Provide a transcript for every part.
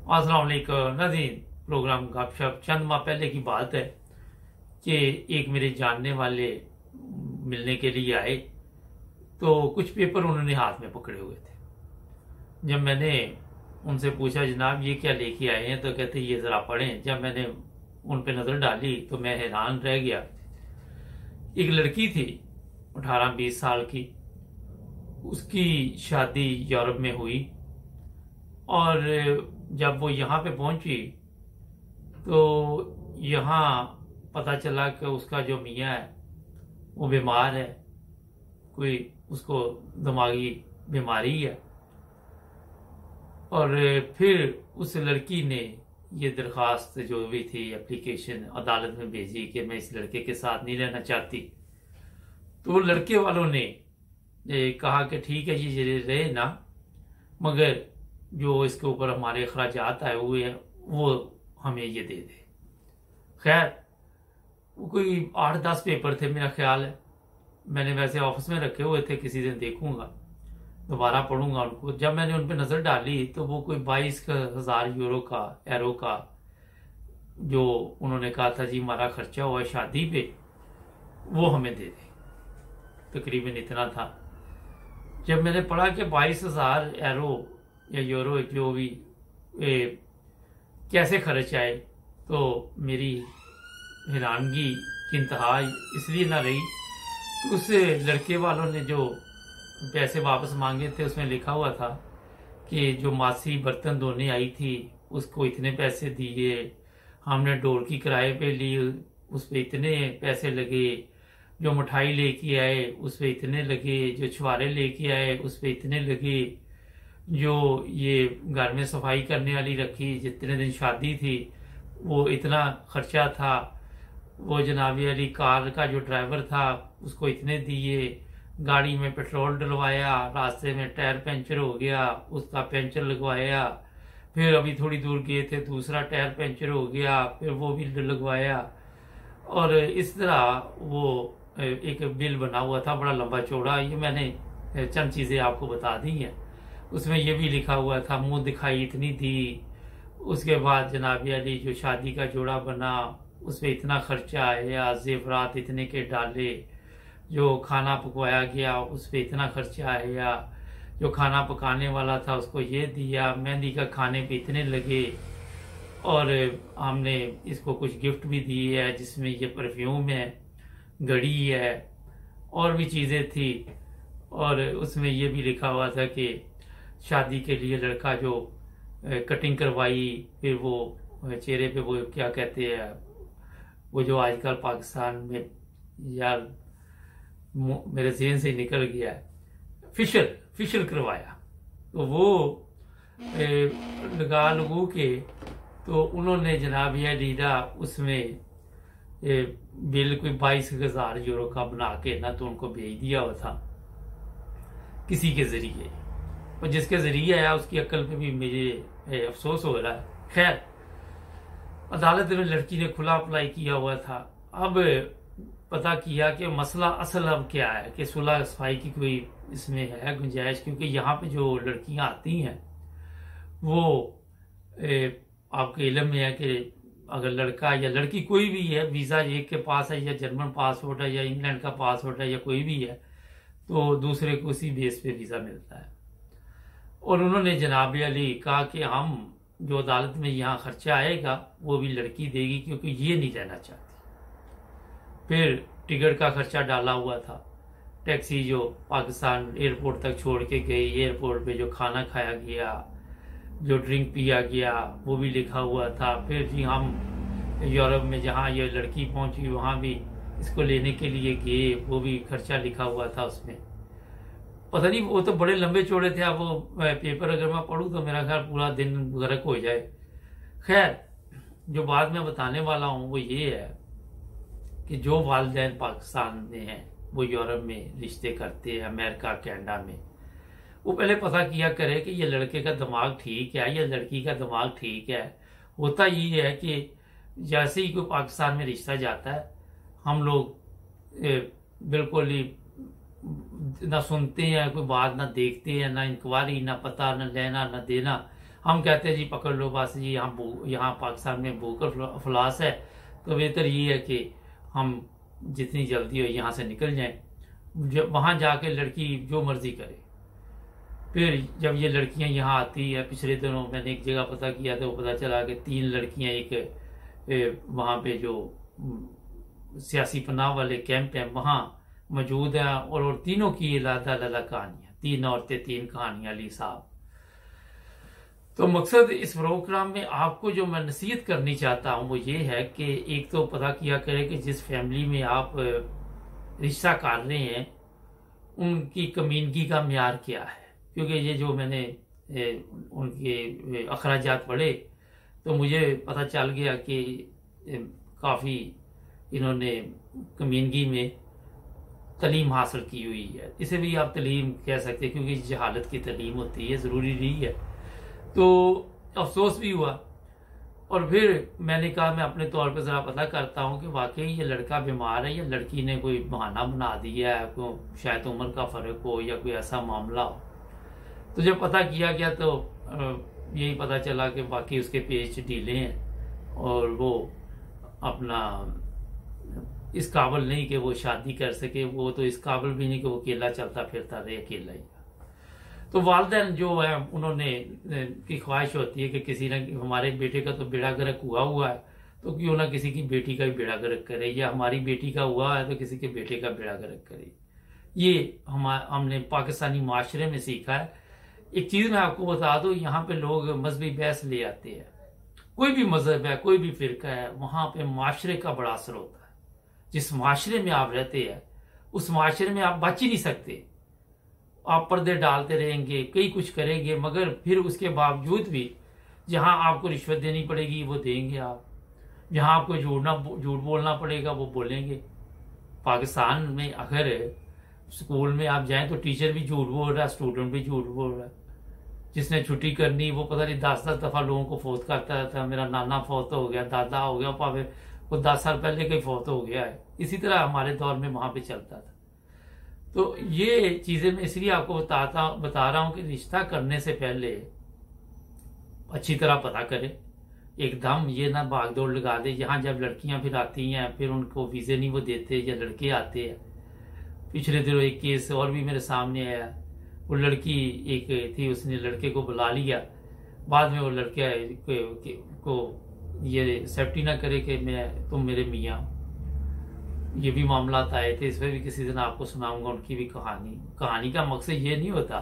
अस्सलाम वालेकुम नाज़रीन। प्रोग्राम गपशप चंद माह पहले की बात है कि एक मेरे जानने वाले मिलने के लिए आए तो कुछ पेपर उन्होंने हाथ में पकड़े हुए थे। जब मैंने उनसे पूछा जनाब ये क्या लेके आए हैं तो कहते ये ज़रा पढ़ें। जब मैंने उन पे नज़र डाली तो मैं हैरान रह गया। एक लड़की थी 18-20 साल की, उसकी शादी यूरोप में हुई और जब वो यहाँ पे पहुंची तो यहाँ पता चला कि उसका जो मियाँ है वो बीमार है, कोई उसको दिमागी बीमारी है। और फिर उस लड़की ने ये दरख्वास्त जो भी थी एप्लीकेशन अदालत में भेजी कि मैं इस लड़के के साथ नहीं रहना चाहती। तो लड़के वालों ने कहा कि ठीक है ये रहे ना, मगर जो इसके ऊपर हमारे अखराजात आए हुए हैं वो हमें ये दे दे। खैर वो कोई 8-10 पेपर थे मेरा ख्याल है। मैंने वैसे ऑफिस में रखे हुए थे, किसी दिन देखूंगा, दोबारा पढ़ूंगा उनको। जब मैंने उन पर नज़र डाली तो वो कोई 22,000 यूरो का एरो का जो उन्होंने कहा था जी हमारा खर्चा हुआ शादी पे वो हमें दे दे, तकरीबन इतना था। जब मैंने पढ़ा कि 22,000 एरो या यूरो जो भी कैसे खर्च आए तो मेरी हैरानगी की इंतहा इसलिए ना रही कि उस लड़के वालों ने जो पैसे वापस मांगे थे उसमें लिखा हुआ था कि जो मासी बर्तन धोने आई थी उसको इतने पैसे दिए, हमने डोर की किराए पे ली उस पर इतने पैसे लगे, जो मिठाई लेके आए उस पर इतने लगे, जो छुआरे लेके आए उस पर इतने लगे, जो ये घर में सफाई करने वाली रखी जितने दिन शादी थी वो इतना खर्चा था, वो जनाबी अली कार का जो ड्राइवर था उसको इतने दिए, गाड़ी में पेट्रोल डलवाया, रास्ते में टायर पंचर हो गया उसका पंचर लगवाया, फिर अभी थोड़ी दूर गए थे दूसरा टायर पंचर हो गया फिर वो भी लगवाया। और इस तरह वो एक बिल बना हुआ था बड़ा लंबा चौड़ा। ये मैंने चंद चीज़ें आपको बता दी हैं। उसमें ये भी लिखा हुआ था मुंह दिखाई इतनी दी, उसके बाद जनाबी अली जो शादी का जोड़ा बना उस पर इतना खर्चा आया, जेवरात इतने के डाले, जो खाना पकवाया गया उस पर इतना खर्चा आया, जो खाना पकाने वाला था उसको ये दिया, मेहंदी का खाने पे इतने लगे, और हमने इसको कुछ गिफ्ट भी दी है जिसमें ये परफ्यूम है, घड़ी है और भी चीज़ें थी। और उसमें ये भी लिखा हुआ था कि शादी के लिए लड़का जो कटिंग करवाई, फिर वो चेहरे पे वो क्या कहते हैं वो जो आजकल पाकिस्तान में यार मेरे ज़हन से निकल गया है, फिशल करवाया। तो वो लगा लगू के तो उन्होंने जनाब यह लीडा उसमें बिल कोई 22,000 यूरो का बना के ना तो उनको भेज दिया हुआ था किसी के जरिए, और जिसके जरिए आया उसकी अक्ल पे भी मुझे अफसोस हो रहा है। खैर अदालत में लड़की ने खुला अप्लाई किया हुआ था। अब पता किया कि मसला असल अब क्या है कि सुलह सफाई की कोई इसमें है गुंजाइश, क्योंकि यहाँ पे जो लड़कियां आती हैं वो आपके इल्म में है कि अगर लड़का या लड़की कोई भी है वीज़ा एक के पास है या जर्मन पासपोर्ट है या इंग्लैंड का पासपोर्ट है या कोई भी है तो दूसरे को उसी बेस पे वीज़ा मिलता है। और उन्होंने जनाब अली कहा कि हम जो अदालत में यहाँ खर्चा आएगा वो भी लड़की देगी क्योंकि ये नहीं रहना चाहती। फिर टिकट का खर्चा डाला हुआ था, टैक्सी जो पाकिस्तान एयरपोर्ट तक छोड़ के गई, एयरपोर्ट पे जो खाना खाया गया, जो ड्रिंक पिया गया वो भी लिखा हुआ था। फिर जी हम यूरोप में जहाँ ये लड़की पहुंची वहाँ भी इसको लेने के लिए गए, वो भी खर्चा लिखा हुआ था उसमें। पता नहीं वो तो बड़े लंबे चौड़े थे, अब वो पेपर अगर मैं पढ़ूँ तो मेरा ख्याल पूरा दिन गर्क हो जाए। खैर जो बात मैं बताने वाला हूँ वो ये है कि जो वालिदैन पाकिस्तान में हैं वो यूरोप में रिश्ते करते हैं, अमेरिका कनाडा में, वो पहले पता किया करे कि ये लड़के का दिमाग ठीक है या लड़की का दिमाग ठीक है। होता ये है कि जैसे ही कोई पाकिस्तान में रिश्ता जाता है हम लोग बिल्कुल ही ना सुनते हैं कोई बात, ना देखते हैं, ना इंक्वायरी, ना पता, ना लेना ना देना, हम कहते हैं जी पकड़ लो बस जी, यहाँ पाकिस्तान में भूख और अफलास है, तो बेहतर ये है कि हम जितनी जल्दी हो यहाँ से निकल जाएं। जब वहाँ जाके लड़की जो मर्जी करे। फिर जब ये लड़कियां यहाँ आती हैं, पिछले दिनों मैंने एक जगह पता किया तो पता चला कि 3 लड़कियां एक वहाँ पे जो सियासी पनाह वाले कैंप हैं वहाँ मौजूद हैं, और तीनों की अलग कहानियां, 3 औरतें 3 कहानियां ली साहब। तो मकसद इस प्रोग्राम में आपको जो मैं नसीहत करनी चाहता हूँ वो ये है कि एक तो पता किया करें कि जिस फैमिली में आप रिश्ता कर रहे हैं उनकी कमीनगी का म्यार क्या है। क्योंकि ये जो मैंने उनके अखराजात पढ़े तो मुझे पता चल गया कि काफ़ी इन्होंने कमीनगी में तलीम हासिल की हुई है। इसे भी आप तलीम कह सकते हैं क्योंकि जहालत की तलीम होती है, ज़रूरी नहीं है। तो अफसोस भी हुआ, और फिर मैंने कहा मैं अपने तौर पर ज़रा पता करता हूँ कि वाकई ये लड़का बीमार है या लड़की ने कोई बहाना बना दिया है, कोई शायद उम्र का फ़र्क हो या कोई ऐसा मामला हो। तो जब पता किया गया तो यही पता चला कि बाकी उसके पेच ढीले हैं और वो अपना इस काबिल नहीं कि वो शादी कर सके, वो तो इस काबिल भी नहीं कि वो अकेला चलता फिरता रहे, अकेला ही। तो वालिदैन जो है उन्होंने की ख्वाहिश होती है कि किसी न हमारे बेटे का तो बेड़ा गर्क हुआ है तो क्यों ना किसी की बेटी का भी बेड़ा गर्क करे, या हमारी बेटी का हुआ है तो किसी के बेटे का बेड़ा गर्क करे। ये हमने पाकिस्तानी माशरे में सीखा है। एक चीज़ मैं आपको बता दूं, यहाँ पे लोग मजहबी बहस ले आते हैं। कोई भी मजहब है, कोई भी फिरका है, वहाँ पे माशरे का बड़ा असर होता है। जिस माशरे में आप रहते हैं उस माशरे में आप बच ही नहीं सकते। आप पर्दे डालते रहेंगे, कई कुछ करेंगे, मगर फिर उसके बावजूद भी जहाँ आपको रिश्वत देनी पड़ेगी वो देंगे आप, जहाँ आपको झूठ बोलना पड़ेगा वो बोलेंगे। पाकिस्तान में अगर स्कूल में आप जाएं तो टीचर भी झूठ बोल रहा है, स्टूडेंट भी झूठ बोल रहा है। जिसने छुट्टी करनी वो पता नहीं 10-10 दफा लोगों को फोत करता रहता है, मेरा नाना फौत हो गया, दादा हो गया, पावे वो 10 साल पहले कहीं फौत हो गया है। इसी तरह हमारे दौर में वहां पे चलता था। तो ये चीजें मैं इसलिए आपको बता रहा हूं कि रिश्ता करने से पहले अच्छी तरह पता करें, एकदम ये ना भागदौड़ लगा दे। यहाँ जब लड़कियां फिर आती हैं फिर उनको वीजे नहीं वो देते, या लड़के आते हैं। पिछले दिनों एक केस और भी मेरे सामने आया, वो लड़की एक थी, उसने लड़के को बुला लिया, बाद में वो लड़के को ये सेफ्टी ना करे कि तुम मेरे मियाँ। ये भी मामला आए थे, इसमें भी किसी दिन आपको सुनाऊंगा उनकी भी कहानी का मकसद ये नहीं होता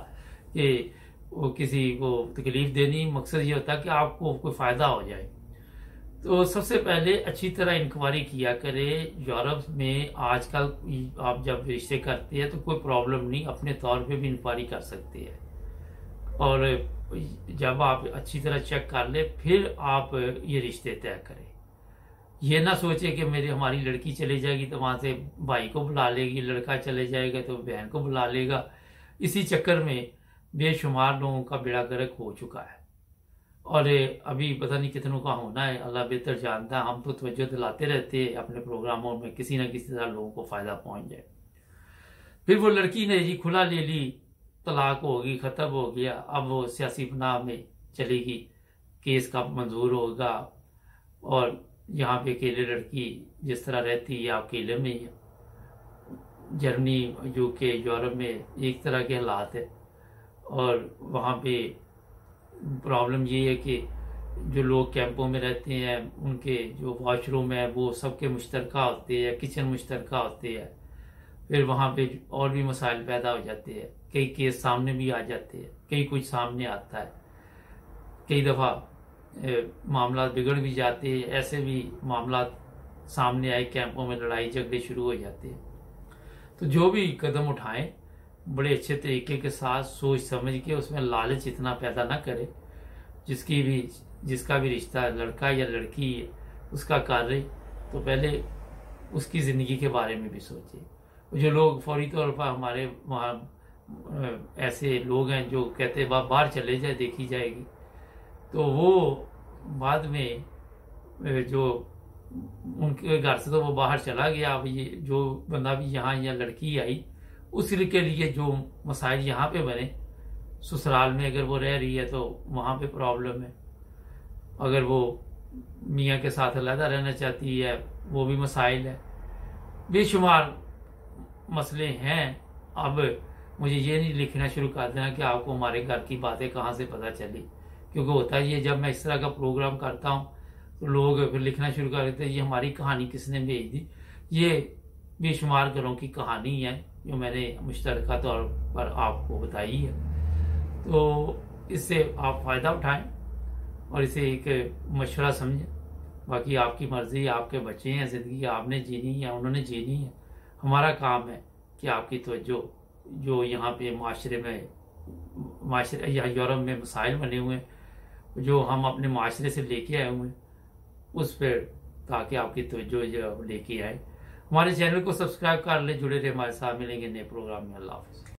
कि वो किसी को तकलीफ देनी, मकसद ये होता है कि आपको कोई फायदा हो जाए। तो सबसे पहले अच्छी तरह इंक्वायरी किया करे। यूरोप में आजकल आप जब रिश्ते करते हैं तो कोई प्रॉब्लम नहीं, अपने तौर पे भी इंक्वायरी कर सकते हैं, और जब आप अच्छी तरह चेक कर ले फिर आप ये रिश्ते तय करें। ये ना सोचे कि हमारी लड़की चले जाएगी तो वहां से भाई को बुला लेगी, लड़का चले जाएगा तो बहन को बुला लेगा। इसी चक्कर में बेशुमार लोगों का बेड़ा गर्क हो चुका है, और अभी पता नहीं कितनों का होना है, अल्लाह बेहतर जानता है। हम तो तवज्जो दिलाते रहते हैं अपने प्रोग्रामों में, किसी न किसी तरह लोगों को फायदा पहुंच जाए। फिर वो लड़की ने जी खुला ले ली, तलाक होगी, खत्म हो गया, अब वो सियासी पनाह में चलेगी, केस का मंजूर होगा, और यहाँ पे अकेले लड़की जिस तरह रहती है अकेले में ही। जर्मनी, यूके, यूरोप में एक तरह के हालात है, और वहाँ पे प्रॉब्लम ये है कि जो लोग कैंपों में रहते हैं उनके जो वॉशरूम है वो सबके मुश्तरका होते हैं, किचन मुश्तरका होते हैं। फिर वहाँ पे और भी मसाइल पैदा हो जाते हैं, कई केस सामने भी आ जाते हैं, कई कुछ सामने आता है, कई दफ़ा मामला बिगड़ भी जाते हैं। ऐसे भी मामला सामने आए, कैंपों में लड़ाई झगड़े शुरू हो जाते हैं। तो जो भी कदम उठाएं बड़े अच्छे तरीके के साथ सोच समझ के, उसमें लालच इतना पैदा ना करे। जिसका भी रिश्ता लड़का या लड़की है उसका कार्य तो पहले उसकी ज़िंदगी के बारे में भी सोचे। जो लोग फौरी तौर पर हमारे वहाँ ऐसे लोग हैं जो कहते हैं बाहर चले जाए देखी जाएगी, तो वो बाद में जो उनके घर से तो वो बाहर चला गया। अब ये जो बंदा भी यहाँ या लड़की आई उसके लिए जो मसाइल यहाँ पे बने ससुराल में अगर वो रह रही है तो वहाँ पे प्रॉब्लम है, अगर वो मियाँ के साथ अलहदा रहना चाहती है वो भी मसाइल है, बेशुमार मसले हैं। अब मुझे ये नहीं लिखना शुरू कर देना कि आपको हमारे घर की बातें कहाँ से पता चली, क्योंकि होता है ये, जब मैं इस तरह का प्रोग्राम करता हूँ तो लोग फिर लिखना शुरू कर देते हैं ये हमारी कहानी किसने भेज दी। ये बेशुमार घरों की कहानी है जो मैंने मुश्तरका तौर पर आपको बताई है, तो इससे आप फ़ायदा उठाएं और इसे एक मशवरा समझें। बाकी आपकी मर्जी, आपके बच्चे हैं, ज़िंदगी आपने जीनी है, उन्होंने जीनी है। हमारा काम है कि आपकी तवज्जो जो यहाँ पे माशरे या यूरोप में मसाइल बने हुए हैं जो हम अपने माशरे से लेके आए हुए हैं उस पर, ताकि आपकी तवज्जो जो लेके आए। हमारे चैनल को सब्सक्राइब कर ले, जुड़े रहे हमारे साथ, मिलेंगे नए प्रोग्राम में। अल्लाह हाफ़िज़।